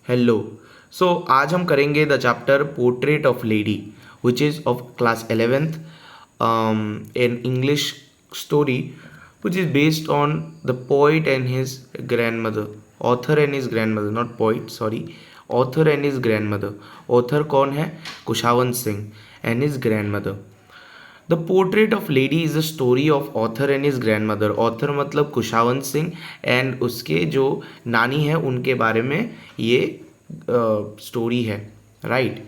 Hello. सो आज हम करेंगे the chapter portrait of lady which is of class 11th in English story which is based on the poet and his grandmother, author and his grandmother, not poet, sorry, author and his grandmother. author कौन है? Khushwant Singh and his grandmother. The portrait of lady is a story of author and his grandmother. Author मतलब Khushwant Singh and उसके जो नानी है उनके बारे में ये स्टोरी है, right.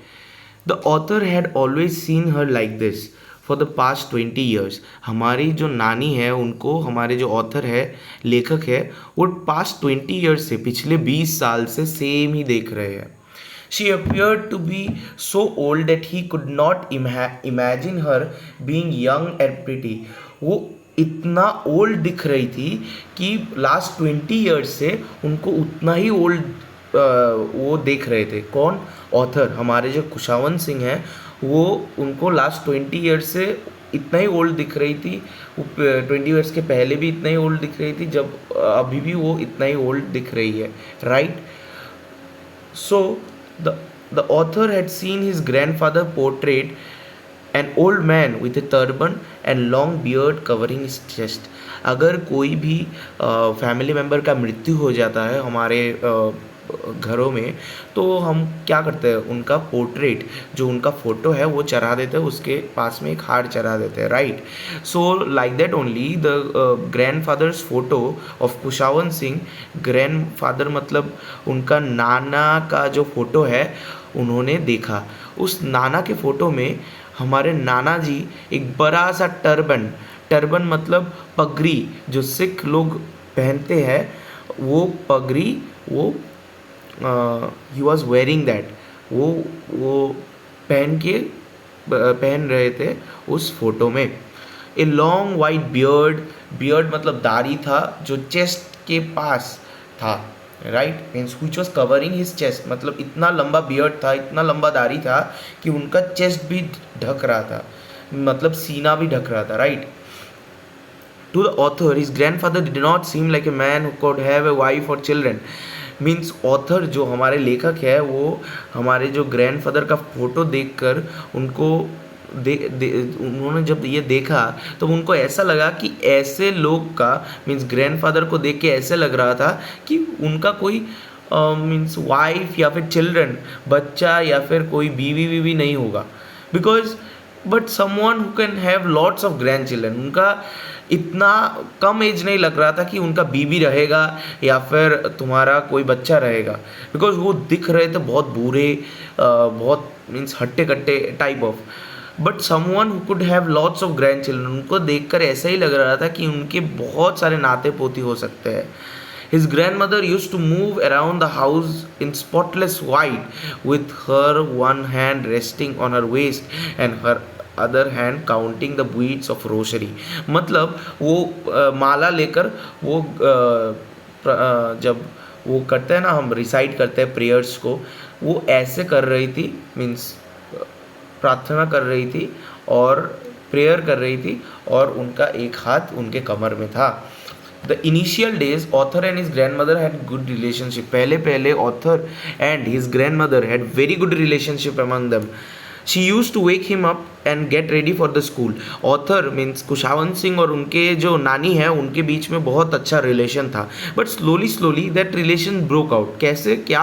The author had always seen her like this for the past 20 years. हमारी जो नानी है उनको हमारे जो ऑथर है, लेखक है, वो पास्ट 20 years से, पिछले 20 साल से सेम ही देख रहे हैं. She appeared to be so old that he could not imagine her being young and pretty. वो इतना ओल्ड दिख रही थी कि लास्ट 20 years से उनको उतना ही ओल्ड वो देख रहे थे. कौन? ऑथर. हमारे जो कुशावंत सिंह हैं वो उनको लास्ट 20 years से इतना ही ओल्ड दिख रही थी. 20 years के पहले भी इतना ही ओल्ड दिख रही थी, जब अभी भी वो इतना ही ओल्ड दिख रही है, right. So the author had seen his grandfather portrait, an old man with a turban and long beard covering his chest. अगर कोई भी फैमिली मेम्बर का मृत्यु हो जाता है हमारे घरों में, तो हम क्या करते हैं, उनका पोर्ट्रेट जो उनका फ़ोटो है वो चढ़ा देते हैं, उसके पास में एक हार चढ़ा देते हैं, right. So like that only the grandfather's photo of Khushwant Singh. Grandfather मतलब उनका नाना का जो फ़ोटो है उन्होंने देखा. उस नाना के फ़ोटो में हमारे नाना जी एक बड़ा सा टर्बन मतलब पगड़ी जो सिख लोग पहनते हैं, वो पगड़ी वो ही वॉज वेयरिंग दैट, वो पहन रहे थे उस फोटो में. ए लॉन्ग वाइट बियर्ड मतलब दाढ़ी था जो चेस्ट के पास था, right. Means which was covering his chest, मतलब इतना लंबा बियर्ड था, इतना लंबा दाढ़ी था कि उनका चेस्ट भी ढक रहा था, मतलब सीना भी ढक रहा था, right. To the author, his grandfather did not seem like a man who could have a wife or children. Means author जो हमारे लेखक है वो हमारे जो ग्रैंडफादर का फ़ोटो देखकर उनको उन्होंने जब ये देखा तो उनको ऐसा लगा कि ऐसे लोग का, मीन्स ग्रैंडफादर को देख के ऐसे लग रहा था कि उनका कोई मीन्स वाइफ या फिर चिल्ड्रन, बच्चा या फिर कोई बीवी नहीं होगा. Because but someone who can have lots of grand children, उनका इतना कम एज नहीं लग रहा था कि उनका बीबी रहेगा या फिर तुम्हारा कोई बच्चा रहेगा. बिकॉज वो दिख रहे थे बहुत बूढ़े, बहुत मीन्स हट्टे कट्टे type of. But someone who could have lots of grand children, उनको देखकर ऐसा ही लग रहा था कि उनके बहुत सारे नाते पोती हो सकते हैं. His grandmother used to move around the house in spotless white, with her one hand resting on her waist and her other hand counting the beads of rosary. मतलब वो माला लेकर वो जब वो करते हैं ना, हम रिसाइट करते हैं प्रेयर्स को, वो ऐसे कर रही थी, मीन्स प्रार्थना कर रही थी और प्रेयर कर रही थी, और उनका एक हाथ उनके कमर में था. The initial days, author and his grandmother had good relationship. पहले author and his grandmother had very good relationship among them. She used to wake him up and get ready for the school. Author means कुशावंत Singh और उनके जो नानी है उनके बीच में बहुत अच्छा रिलेशन था. But slowly that relation broke out. कैसे, क्या,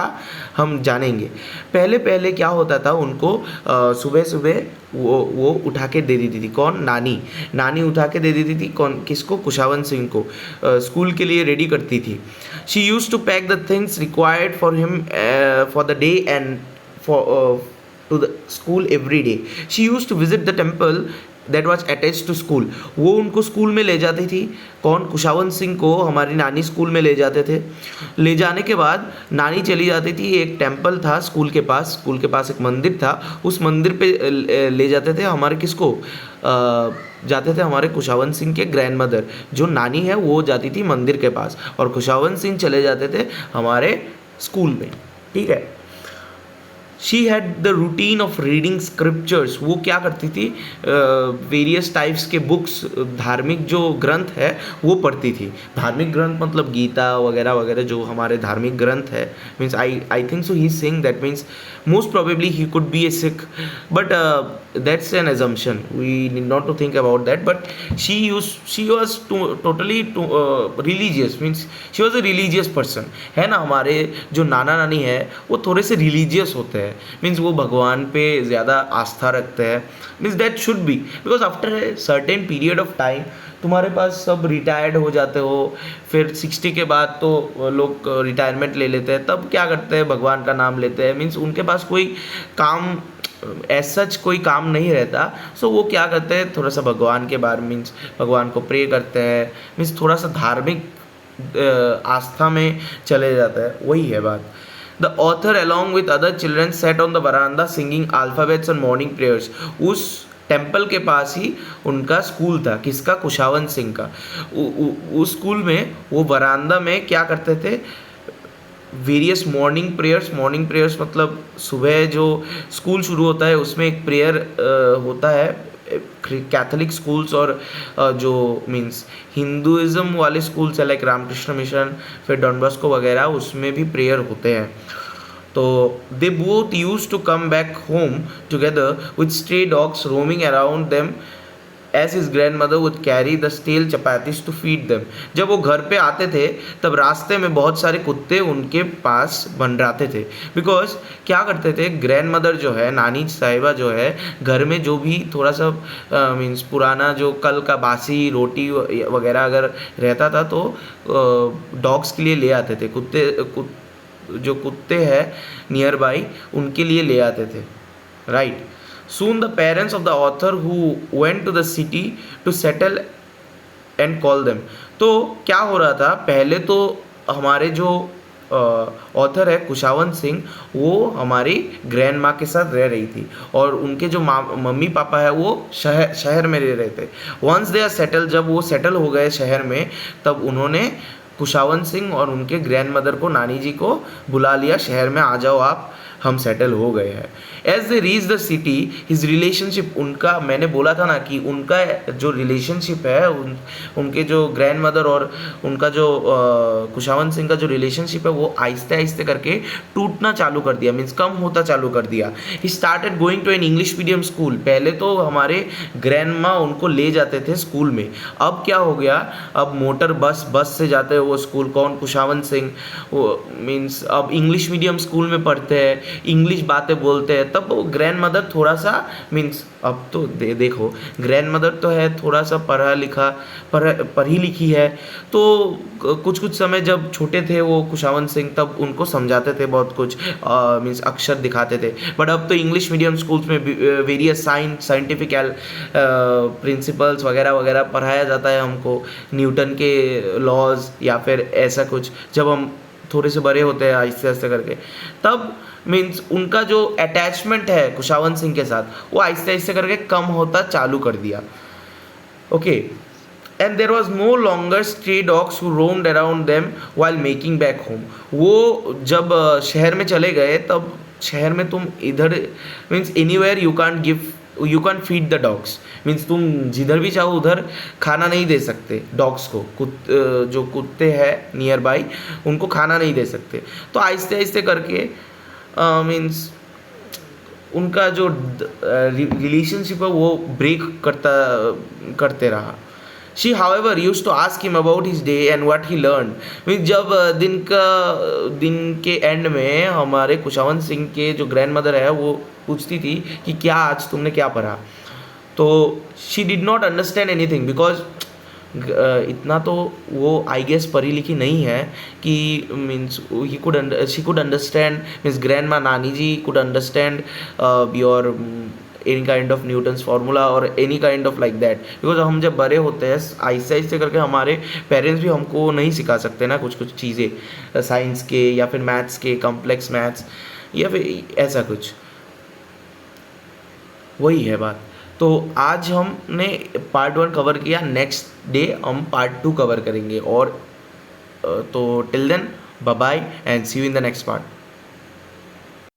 हम जानेंगे. पहले क्या होता था, उनको सुबह वो उठा के दे देती थी. कौन? नानी उठा के दे देती थी. कौन? किसको? कुशावंत सिंह को. स्कूल के लिए रेडी करती थी. She use to pack the things required for him for the day and for to the school every day. She used to visit the temple that was attached to school. वो उनको school में ले जाती थी. कौन? कुशावंत सिंह को हमारी नानी स्कूल में ले जाते थे. ले जाने के बाद नानी चली जाती थी. एक टेम्पल था स्कूल के पास एक मंदिर था. उस मंदिर पे ले जाते थे हमारे किसको, जाते थे हमारे कुशावंत सिंह के ग्रैंड मदर. जो नानी है वो जाती थी मंदिर के पास और कुशावंत सिंह चले जाते थे हमारे स्कूल में, ठीक है. She had the routine of reading scriptures, वो क्या करती थी, वेरियस टाइप्स के बुक्स, धार्मिक जो ग्रंथ है वो पढ़ती थी। धार्मिक ग्रंथ मतलब गीता वगैरह वगैरह जो हमारे धार्मिक ग्रंथ है, means I think so he saying that means most probably he could be a Sikh, but that's an assumption, we need not to think about that, but she was totally religious, means she was a religious person, है ना। हमारे जो नाना नानी है वो थोड़े से religious होते हैं, मीन्स वो भगवान पे ज़्यादा आस्था रखते हैं, means that should be, because after a certain period of time तुम्हारे पास सब रिटायर्ड हो जाते हो, फिर 60 के बाद तो लोग रिटायरमेंट ले लेते हैं, तब क्या करते हैं, भगवान का नाम लेते हैं, मीन्स उनके पास कोई काम एज सच कोई काम नहीं रहता, सो वो क्या करते हैं, थोड़ा सा भगवान के बारे मीन्स भगवान को प्रे करते हैं, मीन्स थोड़ा सा धार्मिक आस्था में चले जाता है, वही है बात। The author along with other children set on the veranda singing alphabets and morning prayers. उस टेम्पल के पास ही उनका स्कूल था, किसका, कुशावन सिंह का। उस स्कूल में वो वरांदा में क्या करते थे, वेरियस मॉर्निंग प्रेयर्स मतलब सुबह जो स्कूल शुरू होता है उसमें एक प्रेयर होता है, कैथोलिक स्कूल्स और जो मीन्स हिंदुज़म वाले स्कूल्स है लाइक रामकृष्ण मिशन, फिर डॉन बॉस्को वगैरह, उसमें भी प्रेयर होते हैं। तो they both use to come back home together with stray dogs roaming around them as his grandmother would carry the stale chapatis to feed them. जब वो घर पे आते थे तब रास्ते में बहुत सारे कुत्ते उनके पास बंडराते थे, बिकॉज क्या करते थे, ग्रैंड मदर जो है, नानी साहिबा जो है, घर में जो भी थोड़ा सा मीन्स पुराना जो कल का बासी रोटी वगैरह अगर रहता था तो डॉग्स के लिए ले आते थे, जो कुत्ते हैं नियर बाई उनके लिए ले आते थे, right. Soon the parents of the author who went to the city to settle and call them. तो क्या हो रहा था, पहले तो हमारे जो ऑथर है कुशावन सिंह, वो हमारी ग्रैंड माँ के साथ रह रही थी और उनके जो मम्मी पापा है वो शहर में रह रहे थे। वंस दे आर सेटल, जब वो सेटल हो गए शहर में, तब उन्होंने कुशावन सिंह और उनके ग्रैंड मदर को, नानी जी को बुला लिया, शहर में आ जाओ आप, हम सेटल हो गए हैं। As they reach the city his relationship, उनका मैंने बोला था ना कि उनका जो रिलेशनशिप है, उनके जो ग्रैंड मदर और उनका जो कुशावन सिंह का जो रिलेशनशिप है वो आहिस्ते आहिस्ते करके टूटना चालू कर दिया, मीन्स कम होता चालू कर दिया। He started going to an English medium school. पहले तो हमारे ग्रैंड माँ उनको ले जाते थे स्कूल में, अब क्या हो गया, अब मोटर बस से जाते हैं वो स्कूल, कौन, कुशावन सिंह, वो मीन्स अब इंग्लिश मीडियम स्कूल में पढ़ते हैं, इंग्लिश बातें बोलते हैं। तब वो ग्रैंड मदर थोड़ा सा मीन्स अब तो देखो ग्रैंड मदर तो है थोड़ा सा पढ़ी लिखी है, तो कुछ समय जब छोटे थे वो कुशावन सिंह तब उनको समझाते थे बहुत कुछ, मीन्स अक्षर दिखाते थे। बट अब तो इंग्लिश मीडियम स्कूल्स में वेरियस साइंटिफिक प्रिंसिपल्स वगैरह वगैरह पढ़ाया जाता है हमको, न्यूटन के लॉज या फिर ऐसा कुछ। जब हम थोड़े से बड़े होते हैं आहिस्ते आहिस्ते करके, तब मीन्स उनका जो अटैचमेंट है कुशावन सिंह के साथ वो आहिस्ते आहिस्ते करके कम होता चालू कर दिया। Okay, and there was no longer stray dogs who roamed around them while making back home. वो जब शहर में चले गए तब शहर में तुम इधर means anywhere you can feed the dogs, means तुम जिधर भी चाहो उधर खाना नहीं दे सकते डॉग्स को, जो कुत्ते हैं नियर बाई उनको खाना नहीं दे सकते। तो आहिस्ते आहिस्ते करके मीन्स उनका जो रिलेशनशिप है वो ब्रेक करते रहा। She however used to ask him about his day and what he learn. Means जब दिन के एंड में हमारे कुशावन सिंह के जो ग्रैंड मदर है वो पूछती थी कि क्या आज तुमने क्या पढ़ा, तो she did not understand anything, because इतना तो वो आई गेस पढ़ी लिखी नहीं है कि means she could understand, means grandma नानी ji could understand your any kind of Newton's formula और any kind of like that, because हम जब बड़े होते हैं आहिस्ते आहिस्ते करके हमारे पेरेंट्स भी हमको नहीं सिखा सकते ना कुछ चीज़ें साइंस के या फिर मैथ्स के, कॉम्प्लेक्स मैथ्स या फिर ऐसा कुछ, वही है बात। तो आज हमने पार्ट 1 कवर किया, नेक्स्ट डे हम पार्ट 2 कवर करेंगे। और तो till then bye bye and see you in the next part.